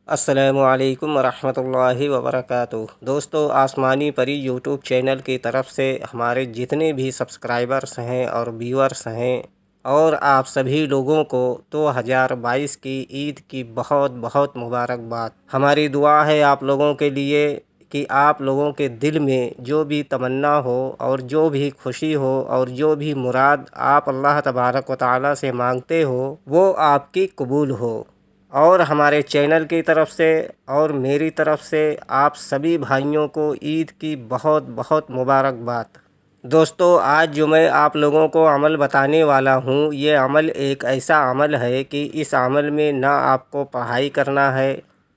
السلام علیکم ورحمۃ اللہ وبرکاتہ۔ دوستو، آسمانی پری یوٹیوب چینل کی طرف سے ہمارے جتنے بھی سبسکرائبرس ہیں اور ویورس ہیں اور آپ سبھی لوگوں کو 2022 کی عید کی بہت بہت مبارکباد۔ ہماری دعا ہے آپ لوگوں کے لیے کہ آپ لوگوں کے دل میں جو بھی تمنا ہو اور جو بھی خوشی ہو اور جو بھی مراد آپ اللہ تبارک و تعالیٰ سے مانگتے ہو وہ آپ کی قبول ہو۔ اور ہمارے چینل کی طرف سے اور میری طرف سے آپ سبھی بھائیوں کو عید کی بہت بہت مبارکباد۔ دوستو، آج جو میں آپ لوگوں کو عمل بتانے والا ہوں، یہ عمل ایک ایسا عمل ہے کہ اس عمل میں نہ آپ کو پڑھائی کرنا ہے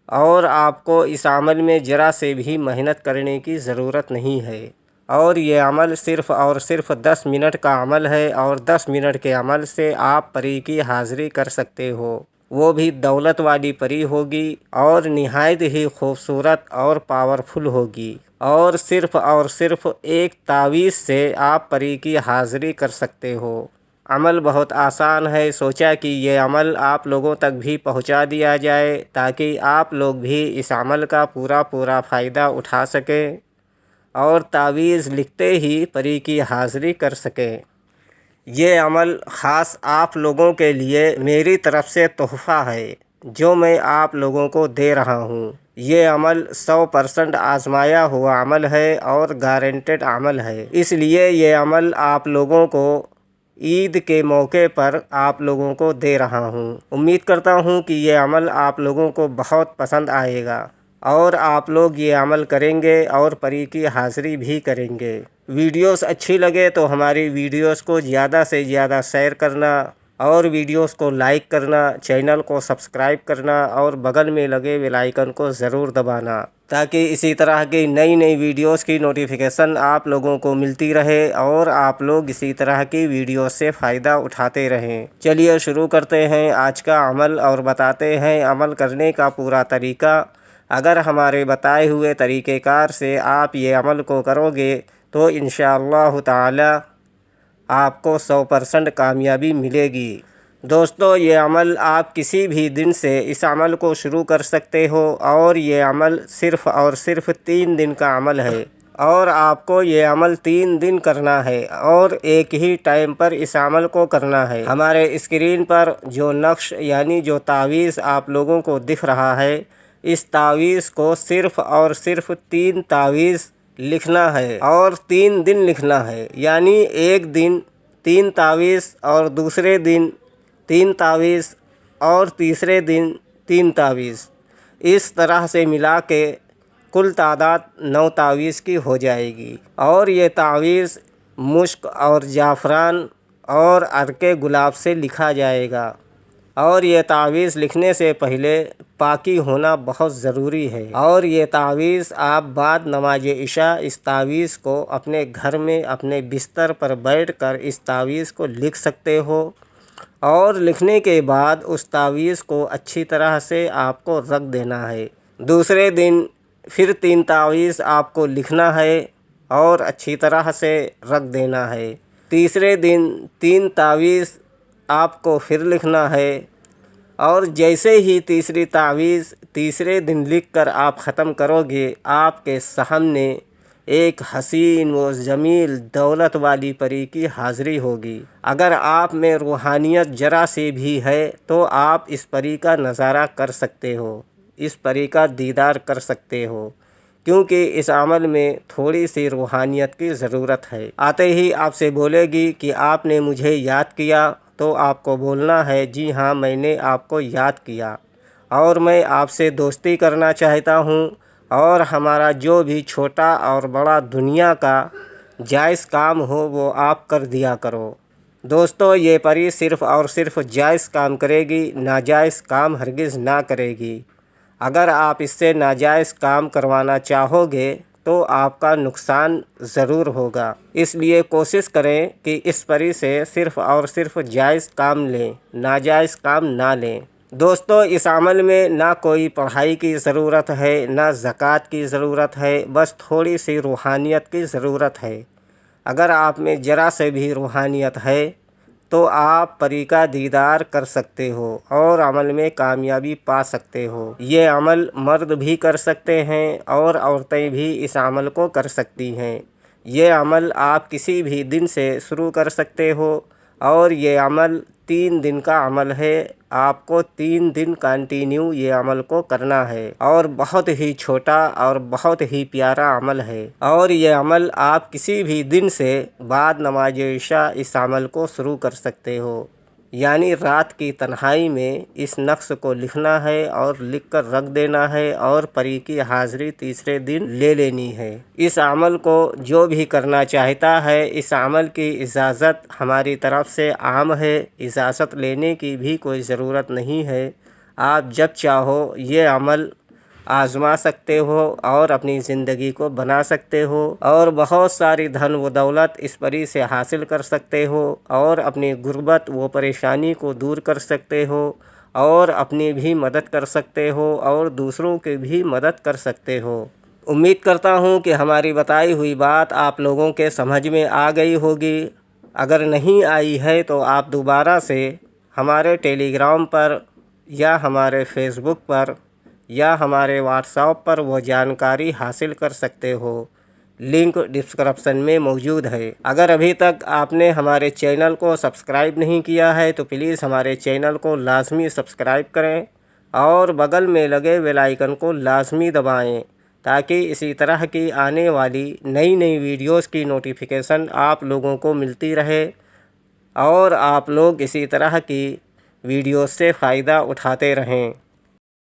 اور آپ کو اس عمل میں ذرا سے بھی محنت کرنے کی ضرورت نہیں ہے، اور یہ عمل صرف اور صرف 10 منٹ کا عمل ہے، اور 10 منٹ کے عمل سے آپ پری کی حاضری کر سکتے ہو، وہ بھی دولت والی پری ہوگی اور نہایت ہی خوبصورت اور پاورفل ہوگی، اور صرف ایک تعویذ سے آپ پری کی حاضری کر سکتے ہو۔ عمل بہت آسان ہے، سوچا کہ یہ عمل آپ لوگوں تک بھی پہنچا دیا جائے تاکہ آپ لوگ بھی اس عمل کا پورا فائدہ اٹھا سکیں اور تعویذ لکھتے ہی پری کی حاضری کر سکیں۔ یہ عمل خاص آپ لوگوں کے لیے میری طرف سے تحفہ ہے جو میں آپ لوگوں کو دے رہا ہوں۔ یہ عمل 100% آزمایا ہوا عمل ہے اور گارنٹیڈ عمل ہے، اس لیے یہ عمل آپ لوگوں کو عید کے موقع پر آپ لوگوں کو دے رہا ہوں۔ امید کرتا ہوں کہ یہ عمل آپ لوگوں کو بہت پسند آئے گا اور آپ لوگ یہ عمل کریں گے اور پری کی حاضری بھی کریں گے۔ ویڈیوز اچھی لگے تو ہماری ویڈیوز کو زیادہ سے زیادہ شیئر کرنا اور ویڈیوز کو لائک کرنا، چینل کو سبسکرائب کرنا اور بغل میں لگے بیل آئیکن کو ضرور دبانا تاکہ اسی طرح کی نئی ویڈیوز کی نوٹیفیکیشن آپ لوگوں کو ملتی رہے اور آپ لوگ اسی طرح کی ویڈیوز سے فائدہ اٹھاتے رہیں۔ چلیے شروع کرتے ہیں آج کا عمل اور بتاتے ہیں عمل کرنے کا پورا طریقہ۔ اگر ہمارے بتائے ہوئے طریقہ کار سے آپ یہ عمل کو کرو گے تو انشاءاللہ تعالی آپ کو 100% کامیابی ملے گی۔ دوستو، یہ عمل آپ کسی بھی دن سے اس عمل کو شروع کر سکتے ہو، اور یہ عمل صرف اور صرف 3 دن کا عمل ہے، اور آپ کو یہ عمل 3 دن کرنا ہے اور ایک ہی ٹائم پر اس عمل کو کرنا ہے۔ ہمارے اسکرین پر جو نقش یعنی جو تعویذ آپ لوگوں کو دکھ رہا ہے، اس تعویذ کو صرف اور صرف 3 تعویذ لکھنا ہے اور 3 دن لکھنا ہے، یعنی ایک دن 3 تعویذ اور دوسرے دن 3 تعویذ اور تیسرے دن 3 تعویذ، اس طرح سے ملا کے کل تعداد 9 تعویذ کی ہو جائے گی۔ اور یہ تعویذ مشک اور زعفران اور عرق گلاب سے لکھا جائے گا، اور یہ تعویذ لکھنے سے پہلے پاکی ہونا بہت ضروری ہے، اور یہ تعویذ آپ بعد نماز عشاء اس تعویذ کو اپنے گھر میں اپنے بستر پر بیٹھ کر اس تعویذ کو لکھ سکتے ہو، اور لکھنے کے بعد اس تعویذ کو اچھی طرح سے آپ کو رکھ دینا ہے۔ دوسرے دن پھر 3 تعویذ آپ کو لکھنا ہے اور اچھی طرح سے رکھ دینا ہے۔ تیسرے دن 3 تعویذ آپ کو پھر لکھنا ہے، اور جیسے ہی تیسری تعویذ تیسرے دن لکھ کر آپ ختم کرو گے، آپ کے سامنے ایک حسین و جمیل دولت والی پری کی حاضری ہوگی۔ اگر آپ میں روحانیت ذرا سے بھی ہے تو آپ اس پری کا نظارہ کر سکتے ہو، اس پری کا دیدار کر سکتے ہو، کیونکہ اس عمل میں تھوڑی سی روحانیت کی ضرورت ہے۔ آتے ہی آپ سے بولے گی کہ آپ نے مجھے یاد کیا، تو آپ کو بولنا ہے جی ہاں میں نے آپ کو یاد کیا، اور میں آپ سے دوستی کرنا چاہتا ہوں، اور ہمارا جو بھی چھوٹا اور بڑا دنیا کا جائز کام ہو وہ آپ کر دیا کرو۔ دوستو، یہ پری صرف اور صرف جائز کام کرے گی، ناجائز کام ہرگز نہ کرے گی۔ اگر آپ اس سے ناجائز کام کروانا چاہو گے تو آپ کا نقصان ضرور ہوگا، اس لیے کوشش کریں کہ اس پری سے صرف اور صرف جائز کام لیں، ناجائز کام نہ لیں۔ دوستو، اس عمل میں نہ کوئی پڑھائی کی ضرورت ہے، نہ زکوٰۃ کی ضرورت ہے، بس تھوڑی سی روحانیت کی ضرورت ہے۔ اگر آپ میں ذرا سے بھی روحانیت ہے تو آپ پری کا دیدار کر سکتے ہو اور عمل میں کامیابی پا سکتے ہو۔ یہ عمل مرد بھی کر سکتے ہیں اور عورتیں بھی اس عمل کو کر سکتی ہیں۔ یہ عمل آپ کسی بھی دن سے شروع کر سکتے ہو اور یہ عمل 3 دن کا عمل ہے۔ آپ کو 3 دن کنٹینیو یہ عمل کو کرنا ہے اور بہت ہی چھوٹا اور بہت ہی پیارا عمل ہے، اور یہ عمل آپ کسی بھی دن سے بعد نماز عشاء اس عمل کو شروع کر سکتے ہو، یعنی رات کی تنہائی میں اس نقش کو لکھنا ہے اور لکھ کر رکھ دینا ہے اور پری کی حاضری تیسرے دن لے لینی ہے۔ اس عمل کو جو بھی کرنا چاہتا ہے، اس عمل کی اجازت ہماری طرف سے عام ہے، اجازت لینے کی بھی کوئی ضرورت نہیں ہے۔ آپ جب چاہو یہ عمل آزما سکتے ہو اور اپنی زندگی کو بنا سکتے ہو اور بہت ساری دھن و دولت اس پری سے حاصل کر سکتے ہو اور اپنی غربت و پریشانی کو دور کر سکتے ہو اور اپنی بھی مدد کر سکتے ہو اور دوسروں کی بھی مدد کر سکتے ہو۔ امید کرتا ہوں کہ ہماری بتائی ہوئی بات آپ لوگوں کے سمجھ میں آ گئی ہوگی۔ اگر نہیں آئی ہے تو آپ دوبارہ سے ہمارے ٹیلی گرام پر یا ہمارے فیس بک پر یا ہمارے واٹس ایپ پر وہ جانکاری حاصل کر سکتے ہو، لنک ڈسکرپشن میں موجود ہے۔ اگر ابھی تک آپ نے ہمارے چینل کو سبسکرائب نہیں کیا ہے تو پلیز ہمارے چینل کو لازمی سبسکرائب کریں اور بغل میں لگے بیل آئیکن کو لازمی دبائیں تاکہ اسی طرح کی آنے والی نئی ویڈیوز کی نوٹیفیکیشن آپ لوگوں کو ملتی رہے اور آپ لوگ اسی طرح کی ویڈیوز سے فائدہ اٹھاتے رہیں۔